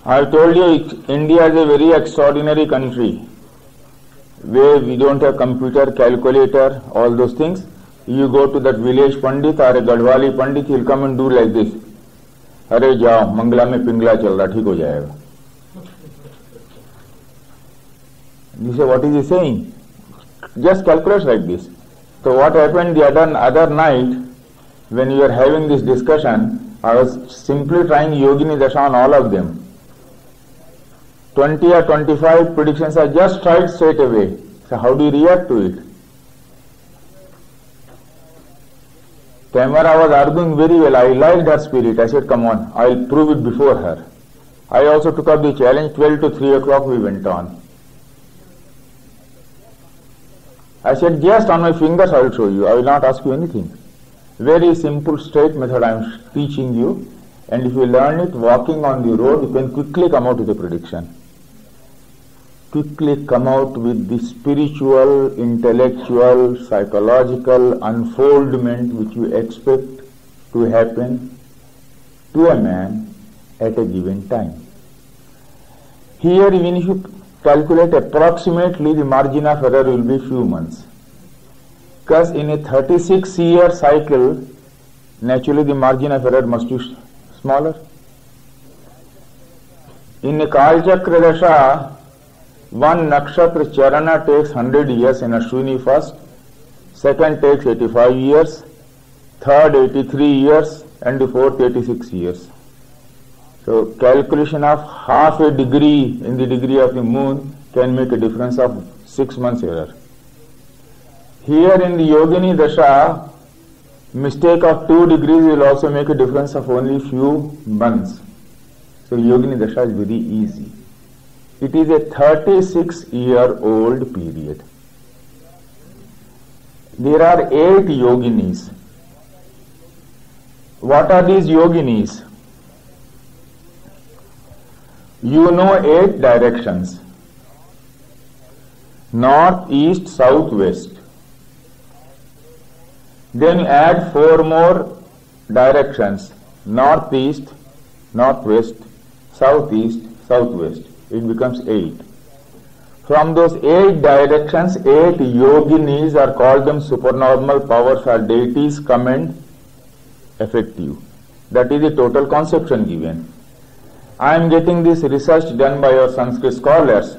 I told you India is a very extraordinary country where we don't have computer, calculator, all those things. You go to that village Pandit or a Gadwali Pandit, he'll come and do like this. अरे जाओ मंगला में पिंगला चल रहा, ठीक हो जाएगा. You say, what is he saying? Just calculate like this. So what happened the other night when we were having this discussion, I was simply trying Yogini Dasha on all of them. 20 or 25 predictions are just tried straight away. So how do you react to it? Tamara was arguing very well. I liked her spirit. I said, come on, I'll prove it before her. I also took up the challenge. 12 to 3 o'clock we went on. I said, just on my fingers I will show you. I will not ask you anything. Very simple, straight method I am teaching you. And if you learn it walking on the road, you can quickly come out with a prediction. Quickly come out with the spiritual, intellectual, psychological unfoldment which you expect to happen to a man at a given time. Here, even if you calculate approximately, the margin of error will be few months. Because in a 36-year cycle, naturally the margin of error must be smaller. In a Kalchakra Dasha, one nakshatra charana takes 100 years in Ashwini first, second takes 85 years, third 83 years, and the fourth 86 years. So calculation of half a degree in the degree of the moon can make a difference of 6 months error. Here in the Yogini Dasha, mistake of 2 degrees will also make a difference of only few months. So Yogini Dasha is very easy. It is a 36-year-old period. There are 8 yoginis. What are these yoginis? You know 8 directions. North, east, south, west. Then you add 4 more directions. Northeast, northwest, southeast, southwest. It becomes 8. From those 8 directions, 8 yoginis are called them supernormal powers or deities come and affect you. That is the total conception given. I am getting this research done by our Sanskrit scholars.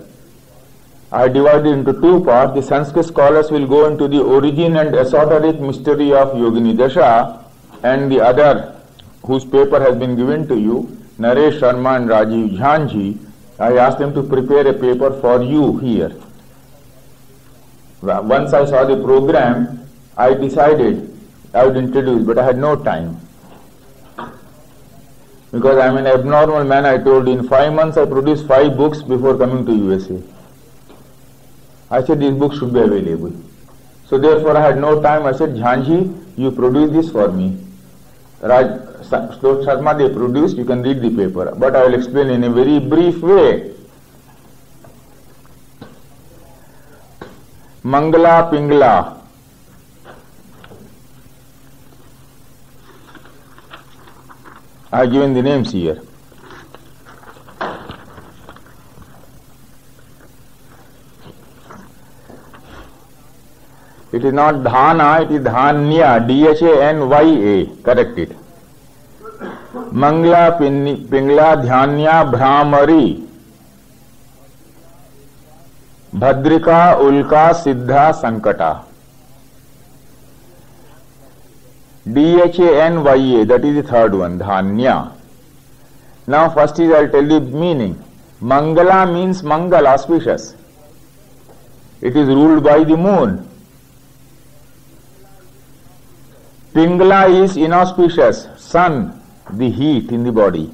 I divided into 2 parts. The Sanskrit scholars will go into the origin and esoteric mystery of Yogini Dasha, and the other, whose paper has been given to you, Naresh Sharma and Rajiv Jhanji, I asked them to prepare a paper for you here. Once I saw the program, I decided I would introduce, but I had no time. Because I am an abnormal man, I told you, in 5 months I produced 5 books before coming to USA. I said these books should be available. So therefore I had no time. I said, Jhanji, you produce this for me. Shlok Sharma they produced, you can read the paper. But I will explain in a very brief way. Mangala Pingla. I have given the names here. It is not Dhana, it is Dhanya, Dhanya, correct it. Mangla, Pingla, Dhanya, Brahmari, Bhadrika, Ulka, Siddha, Sankata. Dhanya, that is the third one, Dhanya. Now first is I will tell you the meaning. Mangala means Mangal, auspicious. It is ruled by the moon. Pingla is inauspicious, sun, the heat in the body.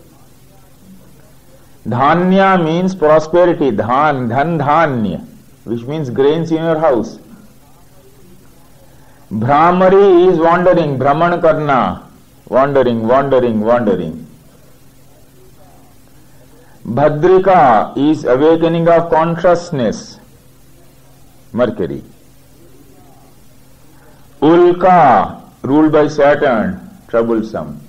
Dhanya means prosperity, dhan dhanya, which means grains in your house. Brahmari is wandering, Brahman karna, wandering. Bhadrika is awakening of consciousness, Mercury. Ulka, ruled by Saturn, troublesome.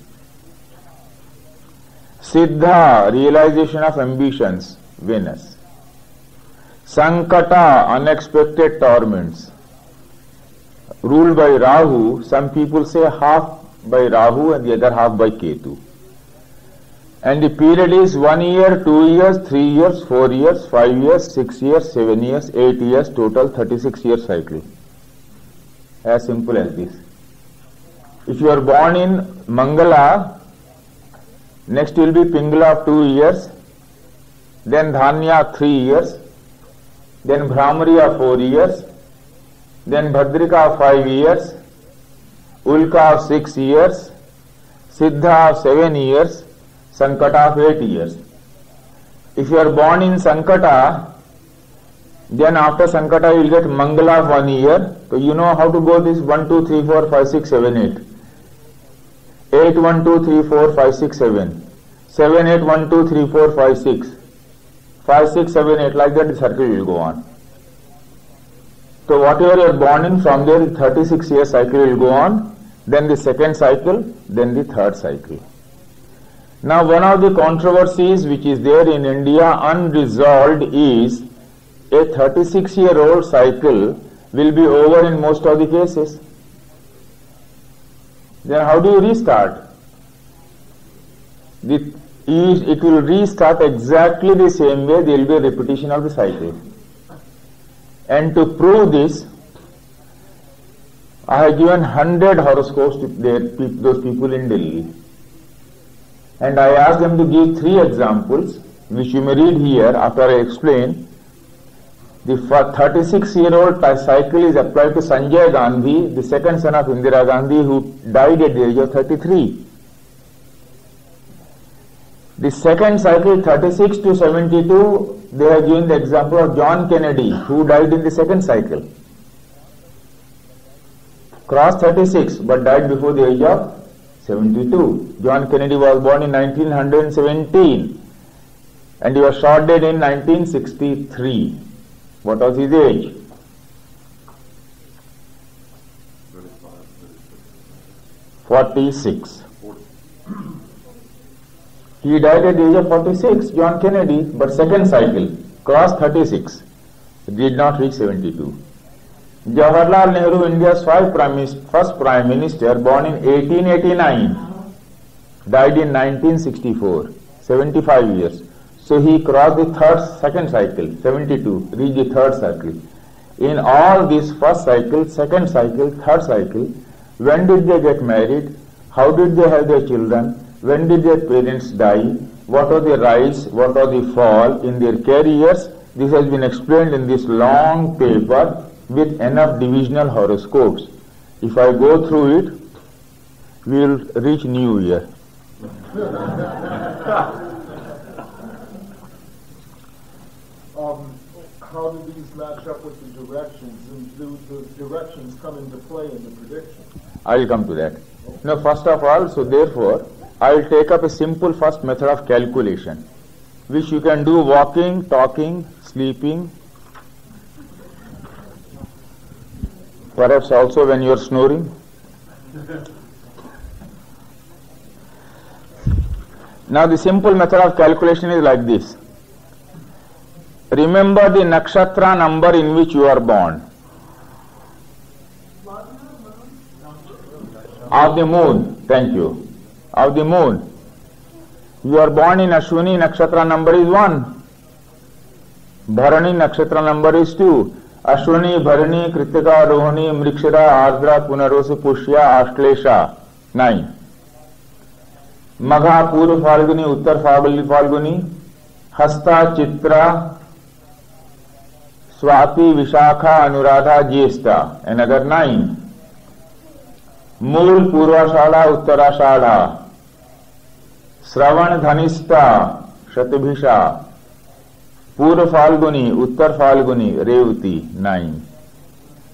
Siddha, realization of ambitions, Venus. Sankata, unexpected torments, ruled by Rahu. Some people say half by Rahu and the other half by Ketu. And the period is 1 year, 2 years, 3 years, 4 years, 5 years, 6 years, 7 years, 8 years, total 36 year cycle. As simple as this. If you are born in Mangala, next will be Pingala 2 years, then Dhanya 3 years, then Brahmariya 4 years, then Bhadrika 5 years, Ulka 6 years, Siddha 7 years, Sankata 8 years. If you are born in Sankata, then after Sankata you will get Mangala 1 year. So you know how to go this 1, 2, 3, 4, 5, 6, 7, 8. 8, 1, 2, 3, 4, 5, 6, 7. 7, 8, 1, 2, 3, 4, 5, 6. 5, 6, 7, 8, like that the circle will go on. So whatever you are born in, from there 36 year cycle will go on, then the second cycle, then the third cycle. Now one of the controversies which is there in India unresolved is a 36-year-old cycle will be over in most of the cases. Then how do you restart? It will restart exactly the same way. There will be a repetition of the cycle. And to prove this, I have given 100 horoscopes to those people in Delhi. And I asked them to give 3 examples, which you may read here after I explain. The 36-year-old cycle is applied to Sanjay Gandhi, the second son of Indira Gandhi, who died at the age of 33. The second cycle, 36 to 72, they have given the example of John Kennedy, who died in the second cycle. Crossed 36, but died before the age of 72. John Kennedy was born in 1917 and he was shot dead in 1963. What was his age? 46. He died at the age of 46, John Kennedy, but second cycle, crossed 36, did not reach 72. Jawaharlal Nehru, India's first Prime Minister, born in 1889, died in 1964, 75 years. So he crossed the second cycle, 72, reached the third cycle. In all these first cycle, second cycle, third cycle, when did they get married? How did they have their children? When did their parents die? What are the rise? What are the fall in their careers? This has been explained in this long paper with enough divisional horoscopes. If I go through it, we will reach New Year. How do these match up with the directions, and do the directions come into play in the prediction? I will come to that. Now, first of all, so therefore, I will take up a simple first method of calculation, which you can do walking, talking, sleeping, perhaps also when you are snoring. Now, the simple method of calculation is like this. Remember the nakshatra number in which you are born. Of the moon, thank you. Of the moon. You are born in Ashwini, nakshatra number is 1. Bharani, nakshatra number is 2. Ashwini, Bharani, Kritika, Rohini, Mrikshira, Ardra, Punarosu, Pushya, Ashlesha, 9. Magha, Purva Falguni, Uttar Falguni, Hasta, Chitra, Swati, Vishakha, Anuradha, Jyeshta, another 9. Mool, Purvashadha, Uttarashadha, Shravan, Dhanishta, Shatabhisha, Purva Falguni, Uttar Falguni, Revati, 9.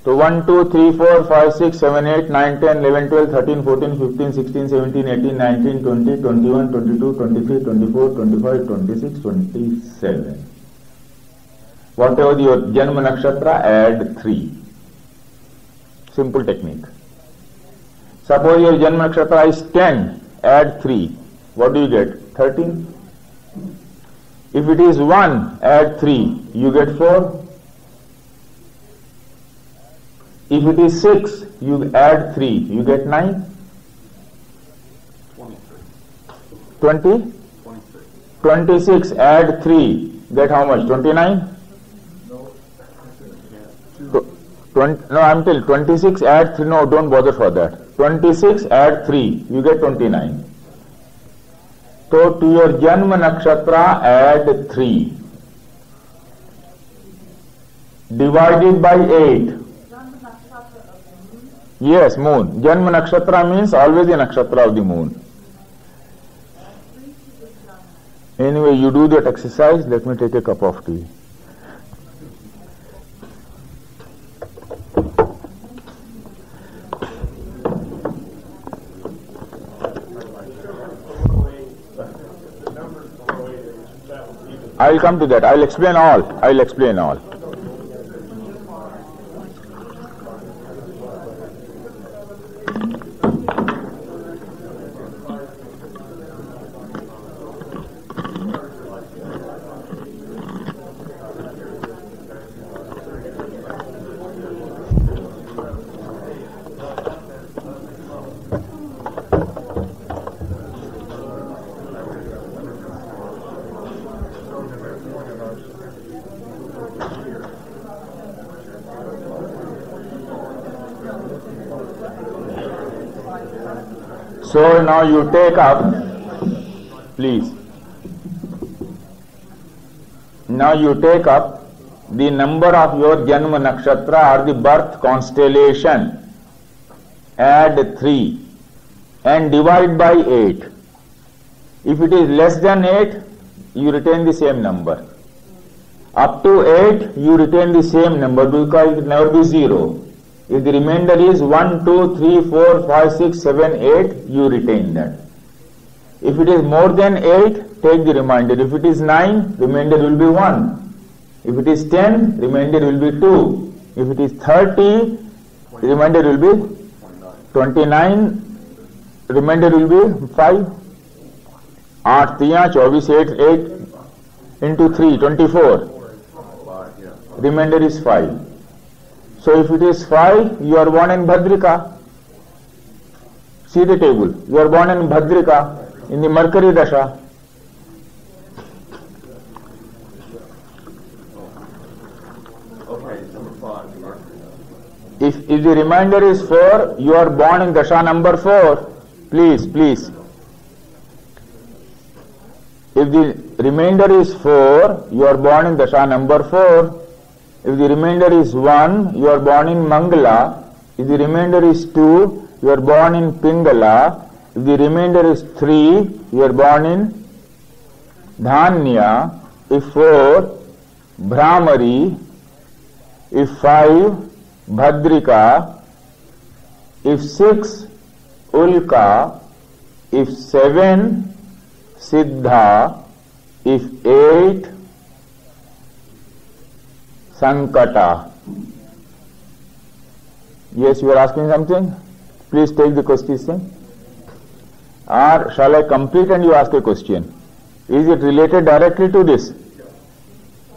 So 1, 2, 3, 4, 5, 6, 7, 8, 9, 10, 11, 12, 13, 14, 15, 16, 17, 18, 19, 20, 21, 22, 23, 24, 25, 26, 27. Whatever your Janma Nakshatra, add 3. Simple technique. Suppose your Janma Nakshatra is 10, add 3. What do you get? 13. If it is 1, add 3, you get 4. If it is 6, you add 3, you get 9. 20? 26, add 3, get how much? 29? No, I'm telling 26, add 3, no, don't bother for that. 26, add 3, you get 29. So to your Janma Nakshatra, add 3. Divided by 8. Yes, moon. Janma Nakshatra means always the Nakshatra of the moon. Anyway, you do that exercise, let me take a cup of tea. I'll come to that. I'll explain all. So now you take up, please. Now you take up the number of your Janma Nakshatra or the birth constellation, add 3 and divide by 8. If it is less than 8, you retain the same number. Up to 8, you retain the same number because it will never be 0. If the remainder is 1, 2, 3, 4, 5, 6, 7, 8, you retain that. If it is more than 8, take the remainder. If it is 9, remainder will be 1. If it is 10, remainder will be 2. If it is 30, remainder will be 29, remainder will be 5. 8 3 24, 8 into 3, 24. Remainder is 5. So if it is 5, you are born in Bhadrika. See the table. You are born in Bhadrika, in the Mercury Dasha. If the remainder is 4, you are born in Dasha number 4. Please. If the remainder is 4, you are born in Dasha number 4. If the remainder is 1, you are born in Mangala. If the remainder is 2, you are born in Pingala. If the remainder is 3, you are born in Dhanya. If 4, Brahmari. If 5, Bhadrika. If 6, Ulka. If 7, Siddha. If 8, Sankata. Yes, you are asking something? Please take the question. Or shall I complete and you ask a question? Is it related directly to this?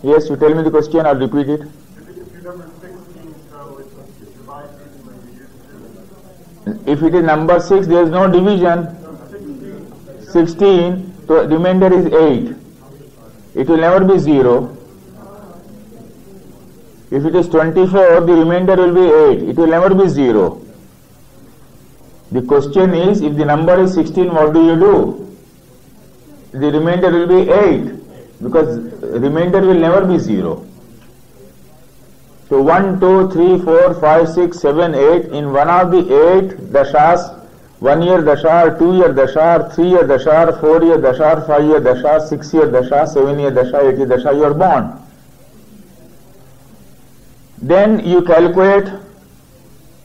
Yes, you tell me the question, I'll repeat it. If it is number 6, there is no division. 16, so remainder is 8. It will never be 0. If it is 24, the remainder will be 8. It will never be 0. The question is, if the number is 16, what do you do? The remainder will be 8, because remainder will never be 0. So 1, 2, 3, 4, 5, 6, 7, 8, in one of the 8 dashas, 1 year dasha, 2 year dasha, 3 year dasha, 4 year dasha, 5 year dasha, 6 year dasha, 7 year dasha, 8 year dasha, you are born. Then you calculate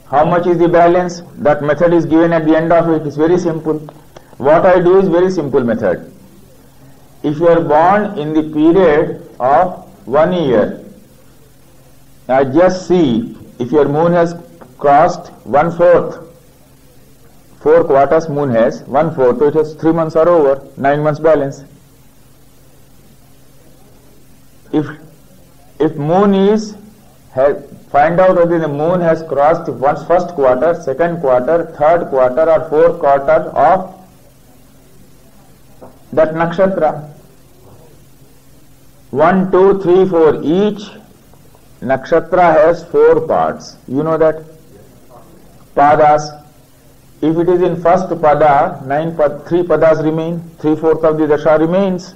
how much is the balance. That method is given at the end of it. It's very simple. What I do is very simple method. If you are born in the period of 1 year, I just see if your moon has crossed 1/4. 4 quarters moon has 1/4, so it has 3 months are over, 9 months balance. if moon is, find out whether the moon has crossed first quarter, second quarter, third quarter or fourth quarter of that nakshatra. 1, 2, 3, 4. Each nakshatra has 4 parts. You know that? Padas. If it is in first pada, 3 padas remain, 3/4 of the dasha remains.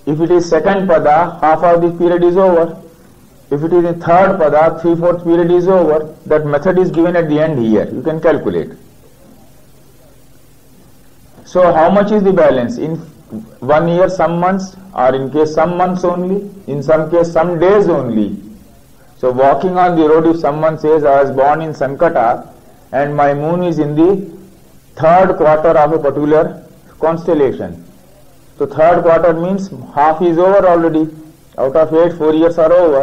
If it is second pada, half of the period is over. If it is in third pada, 3/4 period is over. That method is given at the end here. You can calculate. So how much is the balance? In 1 year some months, or in case some months only, in some case some days only. So walking on the road, if someone says, I was born in Sankata and my moon is in the third quarter of a particular constellation. So third quarter means half is over already. Out of 8, 4 years are over.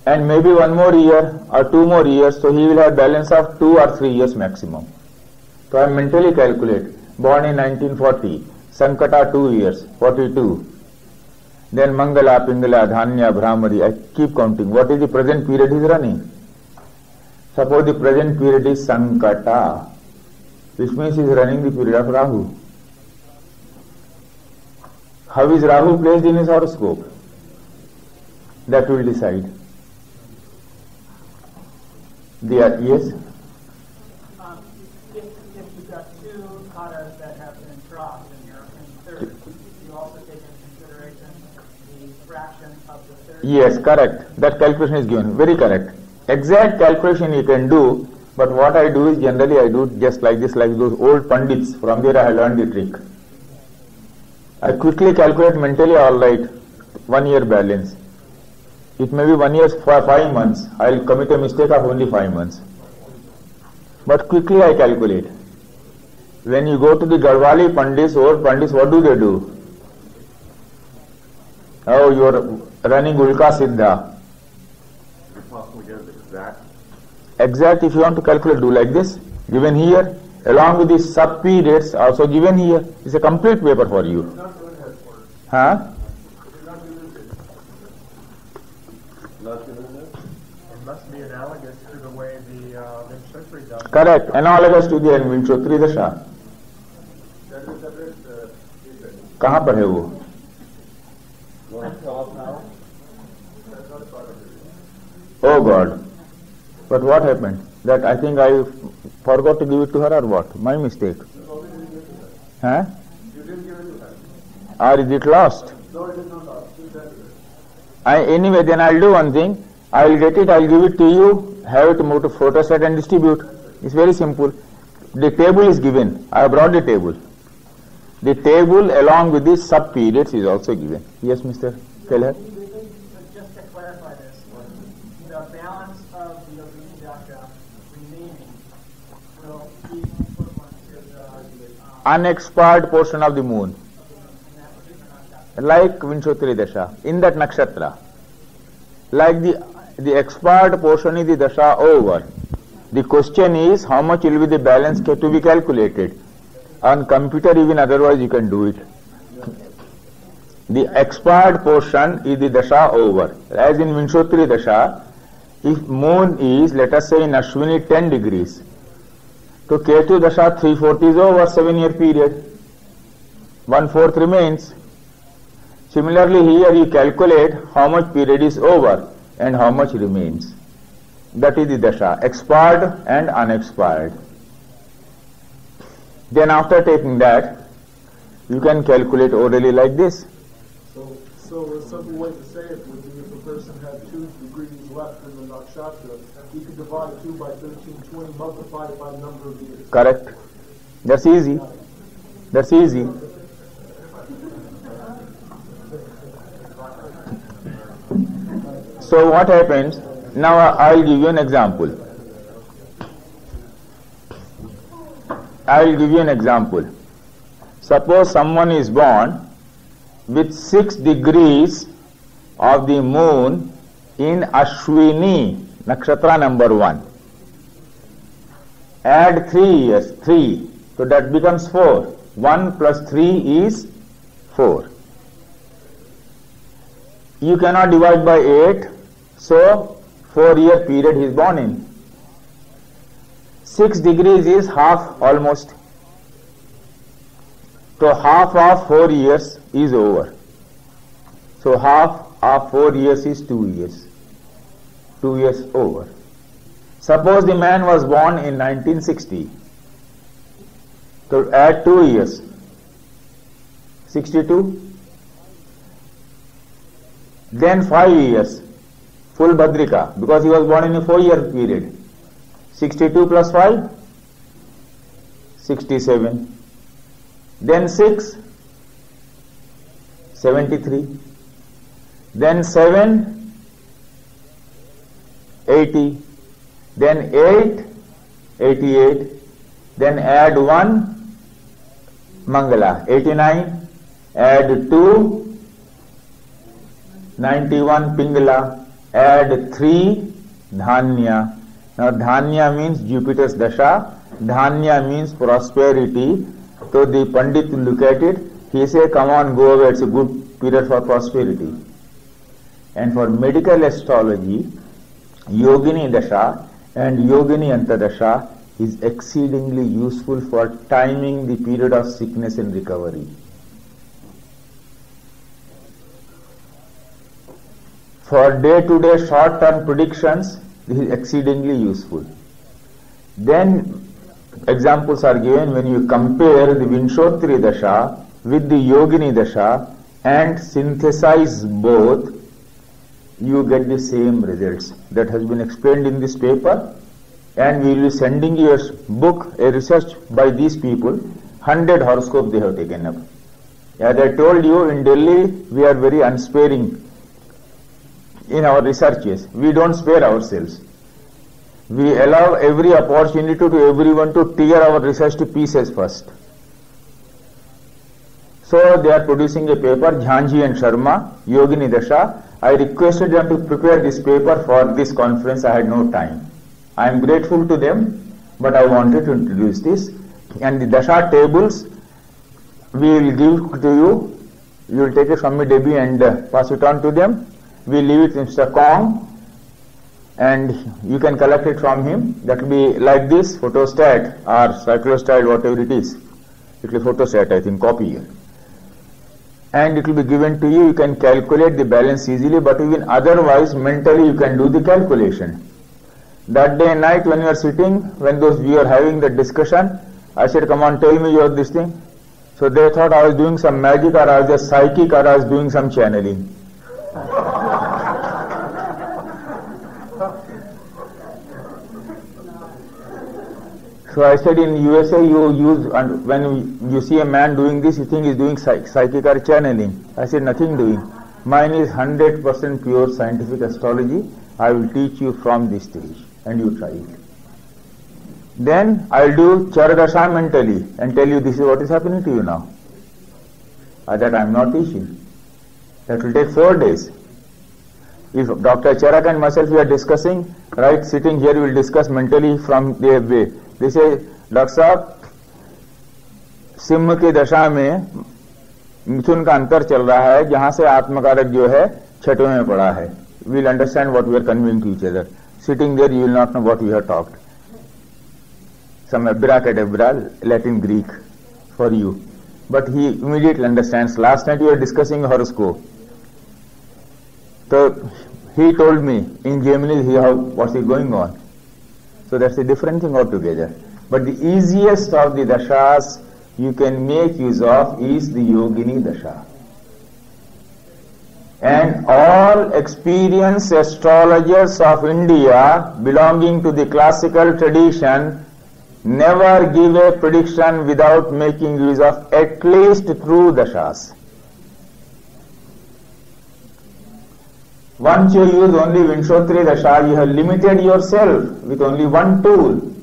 And maybe 1 more year or 2 more years, so he will have balance of 2 or 3 years maximum. So I mentally calculate. Born in 1940, Sankata 2 years, 42. Then Mangala, Pingala, Dhanya, Brahmari. I keep counting. What is the present period is running? Suppose the present period is Sankata, which means he is running the period of Rahu. How is Rahu placed in his horoscope? That will decide. Yes? If you've got 2 padas that have been crossed and you're in third, you also take into consideration the fraction of the third. Yes, correct. That calculation is given. Very correct. Exact calculation you can do, but what I do is generally I do just like this, like those old pandits. From there I learned the trick. I quickly calculate mentally, all right, 1 year balance. It may be 1 year for 5 months. I will commit a mistake of only 5 months. But quickly I calculate. When you go to the Garhwali Pandits, old Pandits, what do they do? Oh, you are running Ulka Siddha. Exact, if you want to calculate, do like this. Given here, along with the sub-periods also given here. It's a complete paper for you. Huh? It must be analogous to the way the Vinchotri does. Correct, analogous to the Vinchotri Dasha. कहाँ पर है वो? Oh God! But what happened? That I think I forgot to give it to her or what? My mistake. Huh? Or is it lost? Anyway, then I'll do one thing. I'll get it, I'll give it to you, have it moved to photostat and distribute. It's very simple. The table is given. I have brought the table. The table along with the sub-periods is also given. Yes, Mr. Keller? Just to clarify this, the balance of the Yogini Dasha remaining will be equivalent to the unexpired portion of the moon. Like Vinchotri Dasha, in that nakshatra. Like the expired portion is the Dasha over. The question is how much will be the balance to be calculated. On computer, even otherwise you can do it. The expired portion is the Dasha over. As in Vinchotri Dasha, if moon is, let us say in Ashwini 10 degrees, to Ketu Dasha 3/4 is over, 7-year period. 1/4 remains. Similarly, here you calculate how much period is over and how much remains. That is the Dasha, expired and unexpired. Then after taking that, you can calculate orally like this. So a simple way to say it would be if a person had 2 degrees left in the nakshatra, he could divide 2 by 1320, multiply it by the number of years. Correct. That's easy. That's easy. So what happens? Now I'll give you an example. I will give you an example. Suppose someone is born with 6 degrees of the moon in Ashwini, nakshatra number 1. Add 3 years, 3, so that becomes 4. 1 plus 3 is 4. you cannot divide by 8, so 4-year period he is born in. 6 degrees is half almost. So half of 4 years is over. So half of 4 years is 2 years. 2 years over. Suppose the man was born in 1960. So add 2 years. 62. Then 5 years. Full Bhadrika, because he was born in a 4-year period. 62 plus 5? 67. Then 6? 73. Then 7? 80. Then 8? 88. Then add 1? Mangala. 89. Add 2? 91. Pingala. Add 3? Dhanya. Now Dhanya means Jupiter's Dasha. Dhanya means prosperity. So the Pandit will look at it. He say, come on, go away. It's a good period for prosperity. And for medical astrology, Yogini Dasha and Yogini Antadasha is exceedingly useful for timing the period of sickness and recovery. For day-to-day short-term predictions, this is exceedingly useful. Then examples are given when you compare the Vinshotri Dasha with the Yogini Dasha and synthesize both, you get the same results. That has been explained in this paper, and we will be sending you a book, a research by these people. 100 horoscopes they have taken up. As I told you, in Delhi we are very unsparing in our researches. We don't spare ourselves. We allow every opportunity to everyone to tear our research to pieces first. So they are producing a paper, Jhanji and Sharma, Yogini Dasha. I requested them to prepare this paper for this conference. I had no time. I am grateful to them, but I wanted to introduce this. And the Dasha tables we will give to you. You will take it from me, Debbie, and pass it on to them. We leave it to Mr. Kong, and you can collect it from him. That will be like this, photostat or cyclostat, whatever it is. It will be photostat, I think, copy here. And it will be given to you. You can calculate the balance easily, but even otherwise, mentally you can do the calculation. That day night when you are sitting, when we are having the discussion, I said, come on, tell me your this thing. So they thought I was doing some magic, or I was just psychic, or I was doing some channeling. So I said, in USA you use, and when you see a man doing this, you think he's doing psychic or channeling. I said, nothing doing. Mine is 100% pure scientific astrology. I will teach you from this stage, and you try it. Then I'll do Charadasha mentally and tell you this is what is happening to you now. That I am not teaching. That will take 4 days. If Dr. Charak and myself we are discussing, right, sitting here we will discuss mentally from their way. They say, doctor साहब सिंह की दशा में मिथुन का अंतर चल रहा है, जहां से आत्मकारक जो है छठवें में पड़ा है. We will understand what we are conveying to each other. Sitting there, you will not know what we have talked. Some abracadabra, Latin Greek for you. But he immediately understands. Last night we were discussing horoscope. So he told me in Gemini what's going on. So that's a different thing altogether. But the easiest of the dashas you can make use of is the Yogini Dasha. And all experienced astrologers of India belonging to the classical tradition never give a prediction without making use of at least true dashas. Once you use only Vinshotri Dasha, you have limited yourself with only one tool.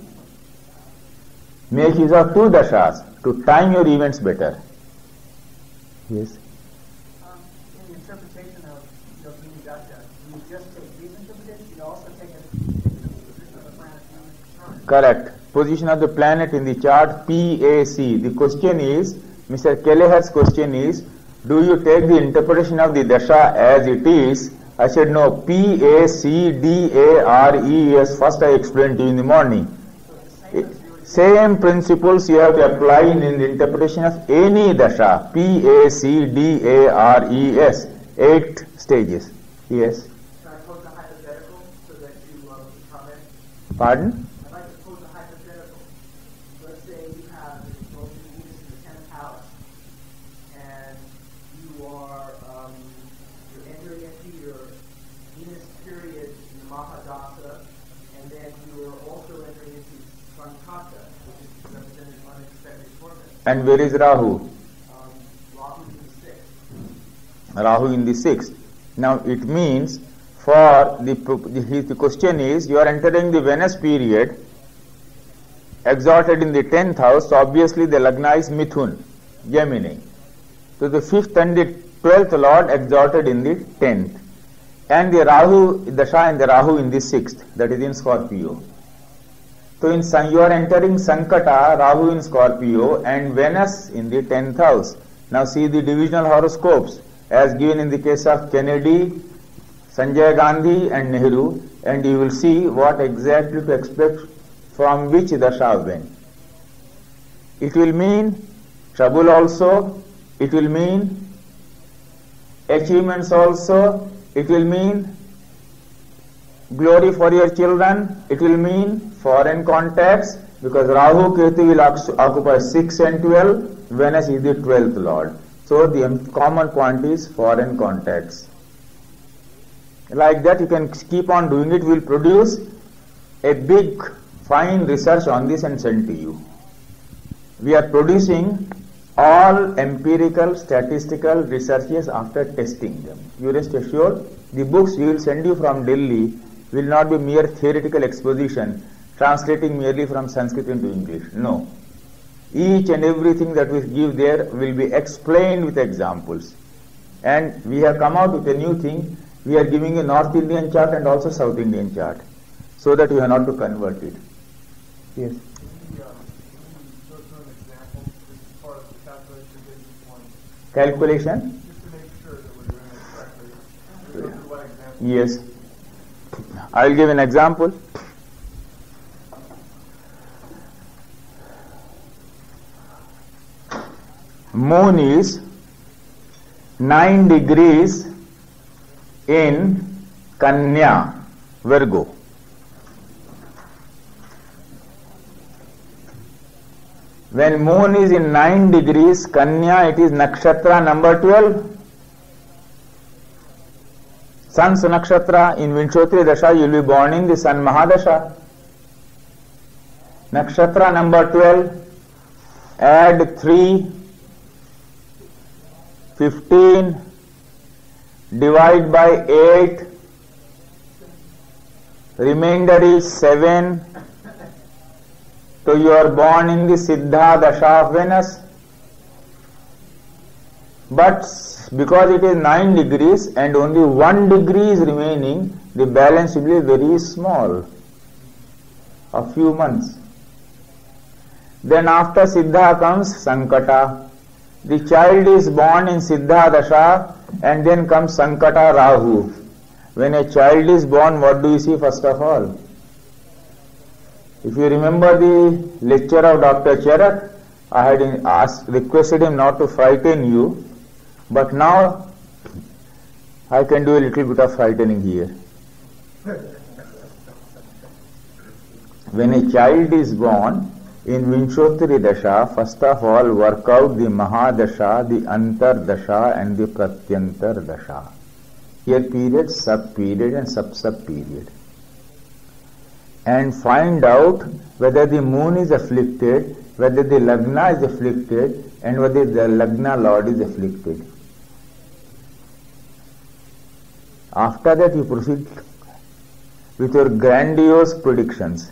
Make use of 2 dashas to time your events better. Yes? In the interpretation of Yogini Dasha, you just take these interpretations, you also take a position of the planet in the chart. Correct. Position of the planet in the chart, PAC. The question is, Mr. Kelleher's question is, do you take the interpretation of the dasha as it is? I said no, P-A-C-D-A-R-E-S, first I explained to you in the morning. Same principles you have to apply in the interpretation of any dasha, P-A-C-D-A-R-E-S, 8 stages. Yes? Can I pose a hypothetical so that you comment? Pardon? I'd like to pose a hypothetical. Let's say you have the exalted Venus in the 10th house, and you are you're entering into your Venus period in the Mahadasa, and then you are also entering into Sankata, which is represented unexpected torment. And where is Rahu? Rahu in the 6th. Rahu in the 6th. Now it means for the question is, you are entering the Venus period exalted in the 10th house, so obviously the Lagna is Mithun, Gemini. So the 5th and the 12th Lord exalted in the 10th. And the Rahu, Dasha and the Rahu in the 6th, that is in Scorpio. So you are entering Sankata, Rahu in Scorpio and Venus in the 10th house. Now see the divisional horoscopes as given in the case of Kennedy, Sanjay Gandhi and Nehru, and you will see what exactly to expect from which dasha when. It will mean trouble also, it will mean achievements also, it will mean glory for your children, it will mean foreign contacts, because Rahu Ketu will occupy 6 and 12, Venus is the 12th Lord. So the common point is foreign contacts. Like that you can keep on doing it. We will produce a big fine research on this and send to you. We are producing all empirical statistical researches after testing them. You rest assured, the books we will send you from Delhi will not be mere theoretical exposition translating merely from Sanskrit into English. No. Each and everything that we give there will be explained with examples. And we have come out with a new thing. We are giving a North Indian chart and also South Indian chart, so that you have not to convert it. Yes. Calculation? Just to make sure that we're doing it correctly. Go through one example. Yes. I will give an example. Moon is 9 degrees in Kanya, Virgo. When moon is in 9 degrees Kanya, it is nakshatra number 12. Sun's nakshatra in Vinchotri Dasha, you will be born in the Sun Mahadasha. Nakshatra number 12, add 3, 15, divide by 8, remainder is 7. So you are born in the Siddha Dasha of Venus. But because it is 9 degrees and only 1 degree is remaining, the balance will be very small, a few months. Then after Siddha comes Sankata. The child is born in Siddha Dasha and then comes Sankata Rahu. When a child is born, what do you see first of all? If you remember the lecture of Dr. Charak, I had requested him not to frighten you, but now I can do a little bit of frightening here. When a child is born in Vinchotri Dasha, first of all work out the Mahadasha, the Antar Dasha and the Pratyantar Dasha. Here period, sub-period and sub-sub-period. And find out whether the moon is afflicted, whether the Lagna is afflicted, and whether the Lagna Lord is afflicted. After that you proceed with your grandiose predictions.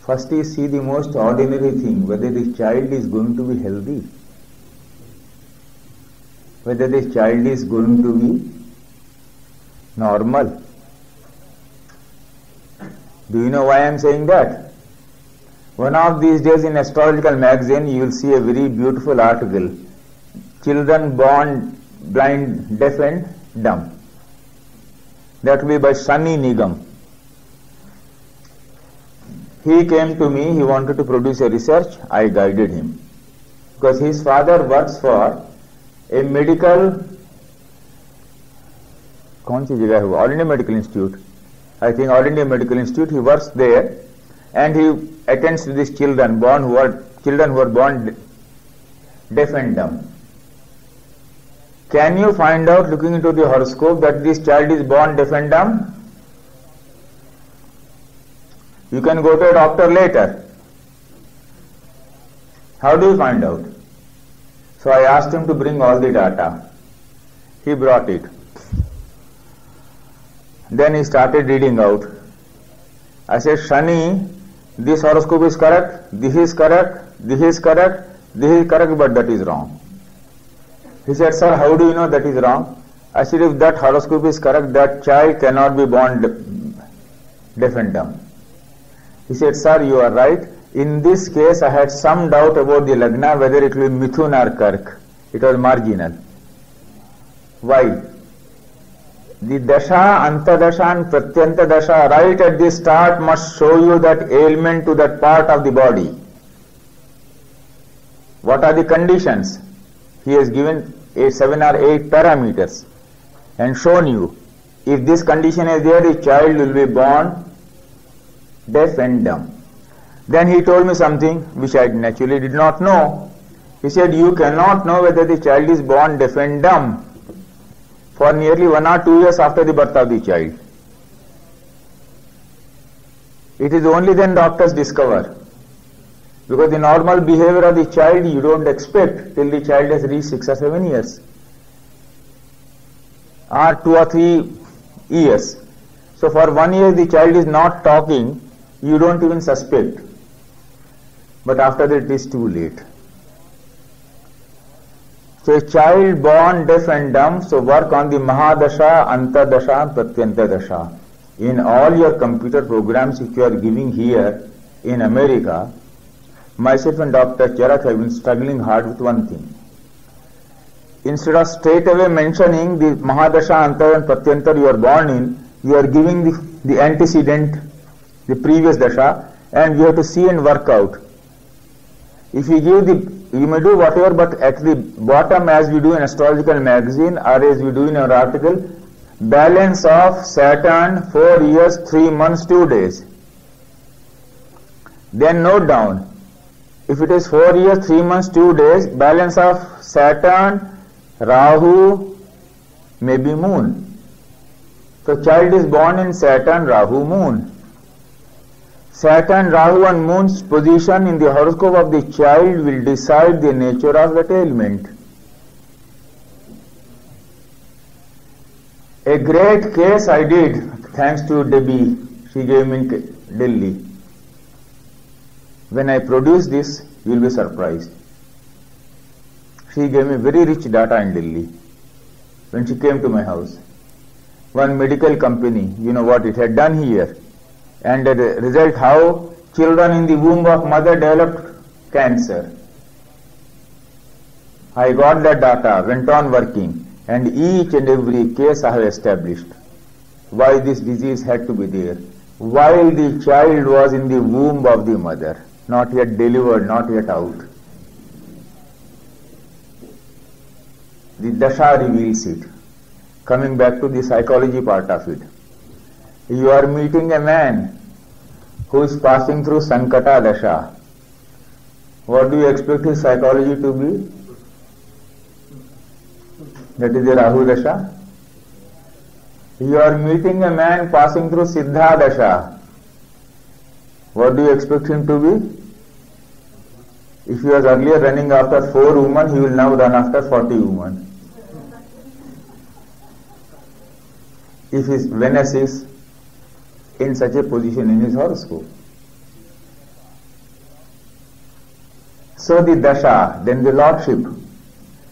First you see the most ordinary thing, whether the child is going to be healthy, whether the child is going to be normal. Do you know why I am saying that? One of these days in astrological magazine you will see a very beautiful article. children born blind, deaf and dumb. That will be by Shani Nigam. He came to me, he wanted to produce a research, I guided him. Because his father works for a medical, All India Medical Institute. I think All India Medical Institute, he works there and he attends to these children who are born deaf and dumb. Can you find out, looking into the horoscope, that this child is born deaf and dumb? You can go to a doctor later. How do you find out? So I asked him to bring all the data. He brought it. Then he started reading out. I said, Shani, this horoscope is correct, this is correct, this is correct, this is correct, but that is wrong. He said, sir, how do you know that is wrong? I said, if that horoscope is correct, that child cannot be born deaf and dumb. He said, sir, you are right. In this case, I had some doubt about the Lagna, whether it will be Mithun or Kark. It was marginal. Why? The Dasha, Antadasha and Pratyanta Dasha right at the start must show you that ailment to that part of the body. What are the conditions? He has given 7 or 8 parameters and shown you. If this condition is there, the child will be born deaf and dumb. Then he told me something which I naturally did not know. He said, you cannot know whether the child is born deaf and dumb for nearly 1 or 2 years after the birth of the child. It is only then doctors discover. Because the normal behavior of the child you don't expect till the child has reached 6 or 7 years. Or 2 or 3 years. So for 1 year the child is not talking, you don't even suspect. But after that it is too late. So a child born deaf and dumb, so work on the Mahadasha, Antadasha and Pratyanta Dasha. In all your computer programs which you are giving here in America, myself and Dr. Charak have been struggling hard with one thing. Instead of straight away mentioning the Mahadasha, Antadasha and Pratyanta you are born in, you are giving the antecedent, the previous Dasha, and you have to see and work out. If you give you may do whatever, but at the bottom, as we do in astrological magazine or as we do in our article, balance of Saturn 4 years, 3 months, 2 days. Then note down, if it is 4 years, 3 months, 2 days, balance of Saturn, Rahu, maybe Moon. So child is born in Saturn, Rahu, Moon. Saturn, Rahu and Moon's position in the horoscope of the child will decide the nature of that ailment. A great case I did, thanks to Debbie, she gave me in Delhi. When I produce this, you will be surprised. She gave me very rich data in Delhi when she came to my house. One medical company, you know what it had done here. And the result, how children in the womb of mother developed cancer. I got that data, went on working, and each and every case I have established why this disease had to be there, while the child was in the womb of the mother, not yet delivered, not yet out. The Dasha reveals it. Coming back to the psychology part of it. You are meeting a man who is passing through Sankata Dasha. What do you expect his psychology to be? That is the Rahu Dasha. You are meeting a man passing through Siddha Dasha. What do you expect him to be? If he was earlier running after 4 women, he will now run after 40 women. If his Venus is in such a position in his horoscope. So the Dasha, then the Lordship.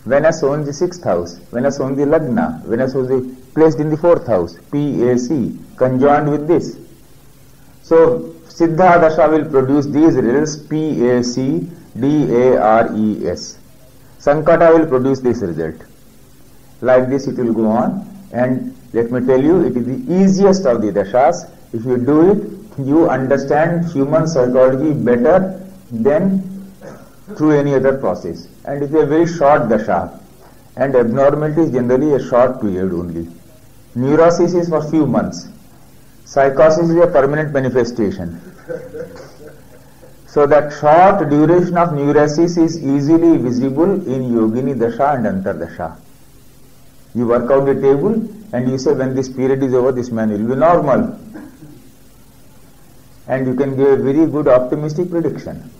Venus owns the 6th house, Venus owns the Lagna, Venus was placed in the 4th house, PAC, conjoined with this. So Siddha Dasha will produce these results, PAC, DARES. Sankata will produce this result. Like this it will go on, and let me tell you, it is the easiest of the dashas. If you do it, you understand human psychology better than through any other process. And it is a very short dasha, and abnormality is generally a short period only. Neurosis is for few months. Psychosis is a permanent manifestation. So that short duration of neurosis is easily visible in Yogini Dasha and Antardasha. You work out the table and you say, when this period is over, this man will be normal. And you can give a very good optimistic prediction.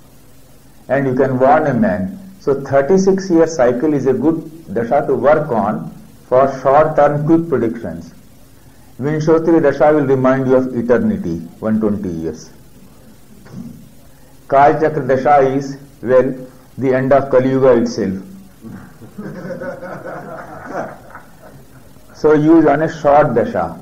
And you can warn a man. So 36-year cycle is a good Dasha to work on for short-term quick predictions. Vinshotri Dasha will remind you of eternity, 120 years. Kal Chakra Dasha is, well, the end of Kali Yuga itself. So use on a short Dasha.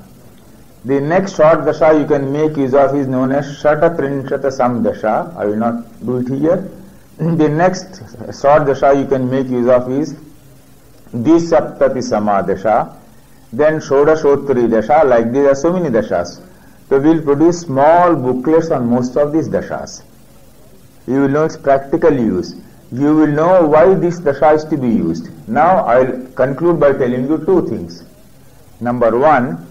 The next short Dasha you can make use of is known as Shata Trinshata Sam Dasha. I will not do it here. The next short Dasha you can make use of is Disaptati Sama Dasha. Then Shodashottari Dasha. Like these are so many Dashas. So we will produce small booklets on most of these Dashas. You will know its practical use. You will know why this Dasha is to be used. Now I will conclude by telling you two things. Number one,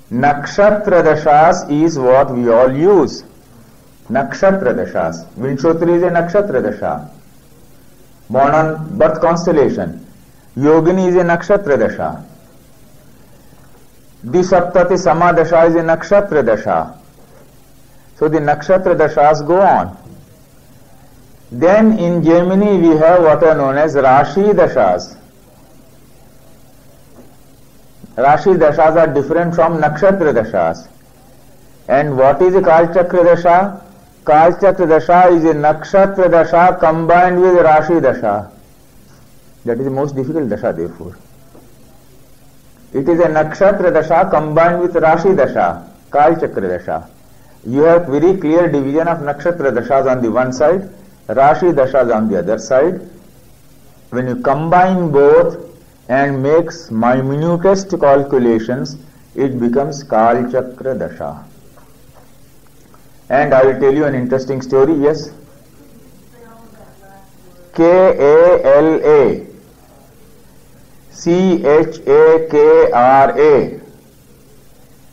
Nakshatra Dashas is what we all use. Nakshatra Dashas. Vinshotri is a Nakshatra Dasha, born on birth constellation. Yogini is a Nakshatra Dasha. Disaptati Sama Dasha is a Nakshatra Dasha. So the Nakshatra Dashas go on. Then in Gemini we have what are known as Rashi Dashas. Rashi Dashas are different from Nakshatra Dashas. And what is a Kal Chakra Dasha? Kal Chakra Dasha is a Nakshatra Dasha combined with Rashi Dasha. That is the most difficult Dasha therefore. It is a Nakshatra Dasha combined with Rashi Dasha, Kal Chakra Dasha. You have very clear division of Nakshatra Dashas on the one side, Rashi Dashas on the other side. When you combine both and makes minutest calculations, it becomes Kal Chakra Dasha. And I will tell you an interesting story. Yes? Kala Chakra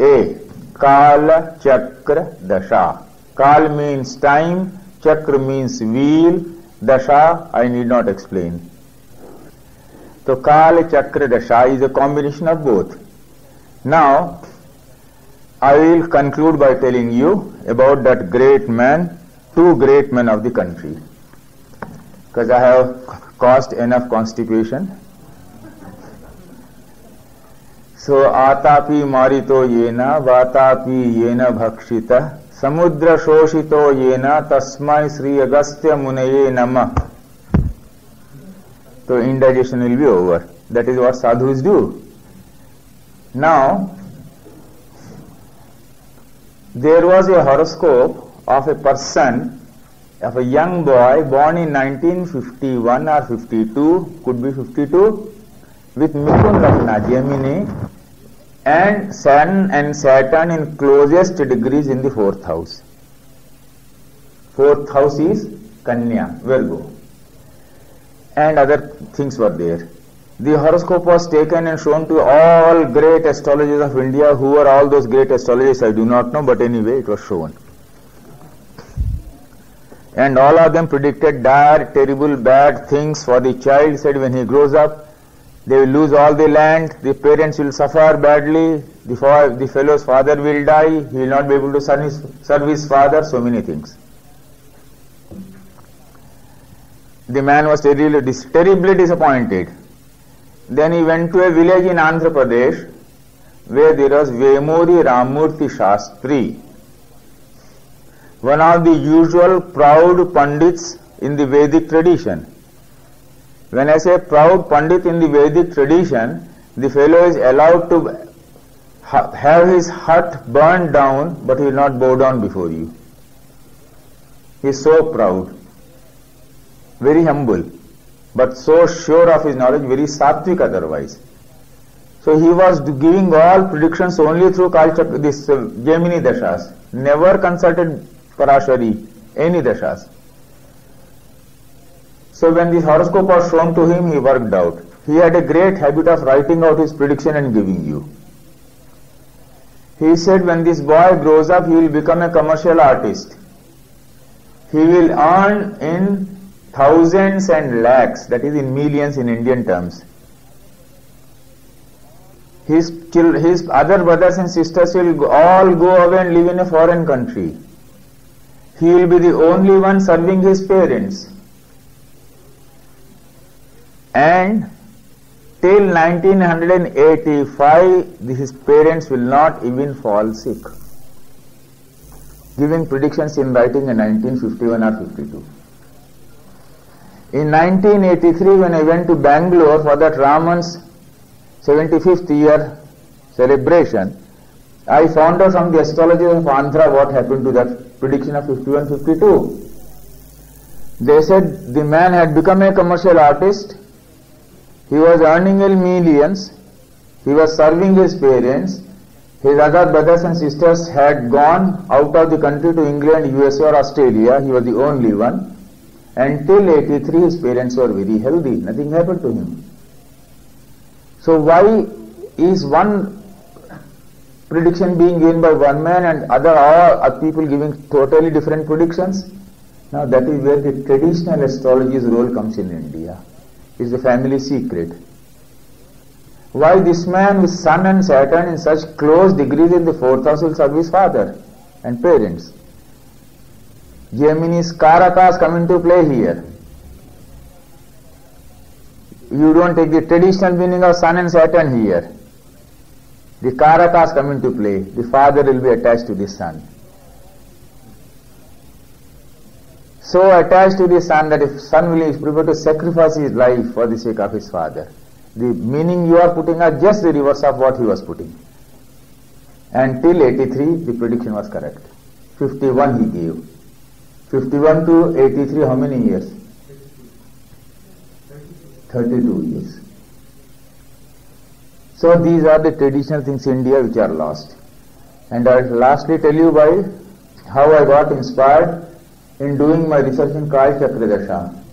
Dasha. Kal Chakra Dasha. Kal means time, Chakra means wheel, Dasha I need not explain. So Kal Chakra Dasha is a combination of both. Now I will conclude by telling you about that great man, two great men of the country, because I have caused enough constipation. So Atapi Marito Yena, Vatapi Yena Bhakshita, Samudra Shoshito Yena, Tasmai Sri Agastya Munaye Nama. So indigestion will be over. That is what sadhus do. Now, there was a horoscope of a person, of a young boy born in 1951 or 52, could be 52, with Mithun Lagna, Gemini, and Sun and Saturn in closest degrees in the 4th house. 4th house is Kanya, Virgo. And other things were there. The horoscope was taken and shown to all great astrologers of India. Who are all those great astrologers I do not know, but anyway it was shown. And all of them predicted dire, terrible, bad things for the child. Said when he grows up, they will lose all the land, the parents will suffer badly, the fellow's father will die, he will not be able to serve his father, so many things. The man was terribly disappointed. Then he went to a village in Andhra Pradesh where there was Vemuri Ramurthy Shastri, one of the usual proud Pandits in the Vedic tradition. When I say proud Pandit in the Vedic tradition, the fellow is allowed to have his hut burned down, but he will not bow down before you. He is so proud. very humble, but so sure of his knowledge, very sattvic otherwise. So he was giving all predictions only through this Gemini Dashas, never consulted Parashari, any Dashas. So when this horoscope was shown to him, he worked out. He had a great habit of writing out his prediction and giving you. He said when this boy grows up, he will become a commercial artist. He will earn in thousands and lakhs, that is in millions in Indian terms. His other brothers and sisters will all go away and live in a foreign country. He will be the only one serving his parents. And till 1985, his parents will not even fall sick. Giving predictions in writing in 1951 or 52. In 1983, when I went to Bangalore for that Raman's 75th year celebration, I found out from the astrologers of Andhra what happened to that prediction of 51-52. They said the man had become a commercial artist, he was earning millions, he was serving his parents, his other brothers and sisters had gone out of the country to England, USA or Australia, he was the only one. Until 83, his parents were very healthy, nothing happened to him. So why is one prediction being given by one man and all people giving totally different predictions? Now that is where the traditional astrology's role comes in India. It's a family secret. Why this man with Sun and Saturn in such close degrees in the 4th house will serve his father and parents? Gemini's Karakas come into play here. You don't take the traditional meaning of Sun and Saturn here. The Karakas come into play. The father will be attached to the son. So attached to the son that if son will is prepared to sacrifice his life for the sake of his father. The meaning you are putting are just the reverse of what he was putting. Until 83, the prediction was correct. 51 he gave. 51 to 83, how many years? 32 years. So these are the traditional things in India which are lost. And I'll lastly tell you how I got inspired in doing my research in Kal Chakra Dasha.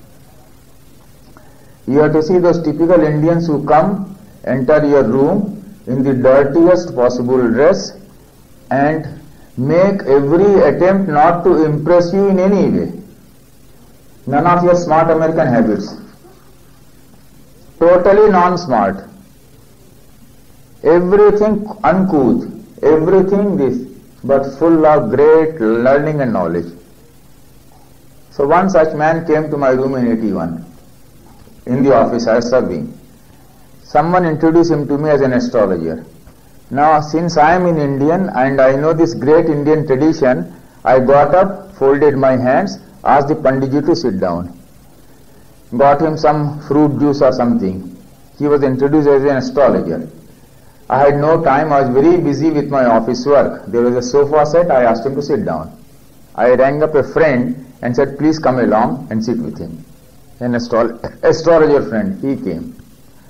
You have to see those typical Indians who come, enter your room in the dirtiest possible dress and make every attempt not to impress you in any way. None of your smart American habits. Totally non-smart. Everything uncouth. Everything this, but full of great learning and knowledge. So one such man came to my room in 81. In the office I was serving. Someone introduced him to me as an astrologer. Now since I am in Indian and I know this great Indian tradition, I got up, folded my hands, asked the Panditji to sit down. Got him some fruit juice or something. He was introduced as an astrologer. I had no time, I was very busy with my office work. There was a sofa set, I asked him to sit down. I rang up a friend and said, please come along and sit with him. An astrologer friend, he came.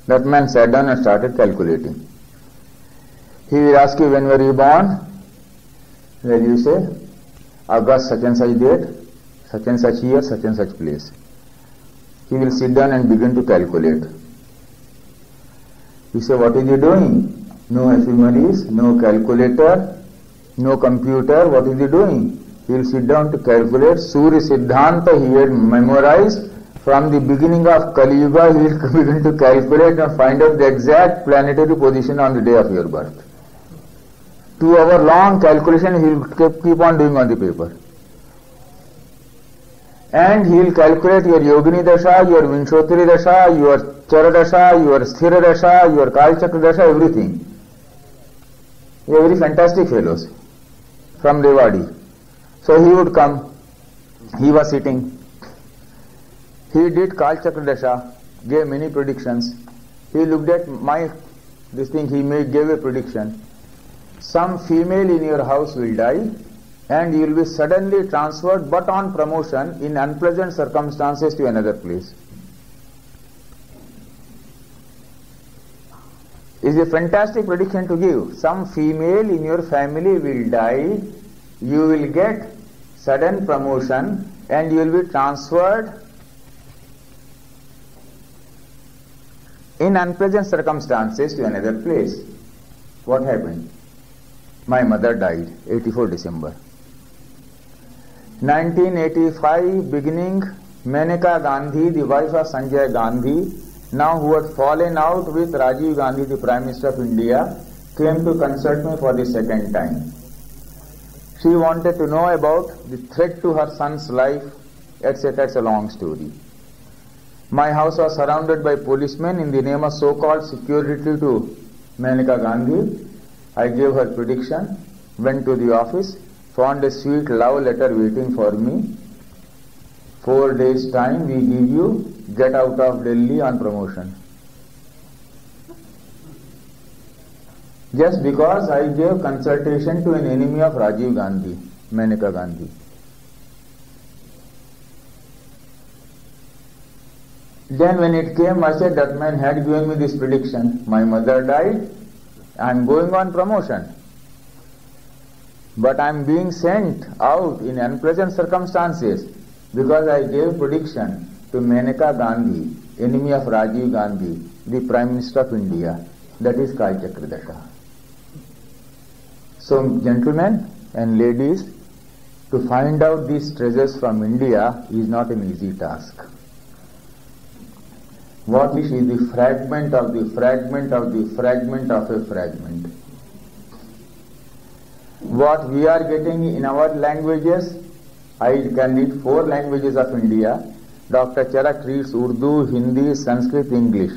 That man sat down and started calculating. He will ask you, when were you born? Then you say, August such and such date, such and such year, such and such place. He will sit down and begin to calculate. You say, what is he doing? No ephemeris, no calculator, no computer, what is he doing? He will sit down to calculate. Surya Siddhanta he had memorized. From the beginning of Kali Yuga, he will begin to calculate and find out the exact planetary position on the day of your birth. 2 hour long calculation he will keep on doing on the paper. And he will calculate your Yogini Dasha, your Vinshotri Dasha, your Chara Dasha, your Sthira Dasha, your Kal Chakra Dasha, everything. They are very fantastic fellows from Rewadi. So he would come, he was sitting. He did Kal Chakra Dasha, gave many predictions. He looked at this thing he gave a prediction. Some female in your house will die and you will be suddenly transferred but on promotion in unpleasant circumstances to another place. It's a fantastic prediction to give. Some female in your family will die, you will get sudden promotion and you will be transferred in unpleasant circumstances to another place. What happened? My mother died, 84 December. 1985 beginning, Maneka Gandhi, the wife of Sanjay Gandhi, now who had fallen out with Rajiv Gandhi, the Prime Minister of India, came to consult me for the second time. She wanted to know about the threat to her son's life, etc. It's a long story. My house was surrounded by policemen in the name of so-called security to Maneka Gandhi. I gave her prediction, went to the office, found a sweet love letter waiting for me. 4 days time we give you, get out of Delhi on promotion. Just because I gave consultation to an enemy of Rajiv Gandhi, Maneka Gandhi. Then when it came, I said, that man had given me this prediction. My mother died, I am going on promotion. But I am being sent out in unpleasant circumstances because I gave prediction to Maneka Gandhi, enemy of Rajiv Gandhi, the Prime Minister of India. That is Kal Chakra Dasha. So, gentlemen and ladies, to find out these treasures from India is not an easy task. What is the fragment of the fragment of the fragment of a fragment? What we are getting in our languages, I can read 4 languages of India. Dr. Charak reads Urdu, Hindi, Sanskrit, English.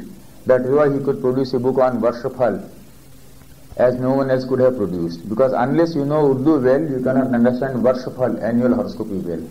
That is why he could produce a book on Varshafal, as no one else could have produced. Because unless you know Urdu well, you cannot understand Varshafal, annual horoscope well.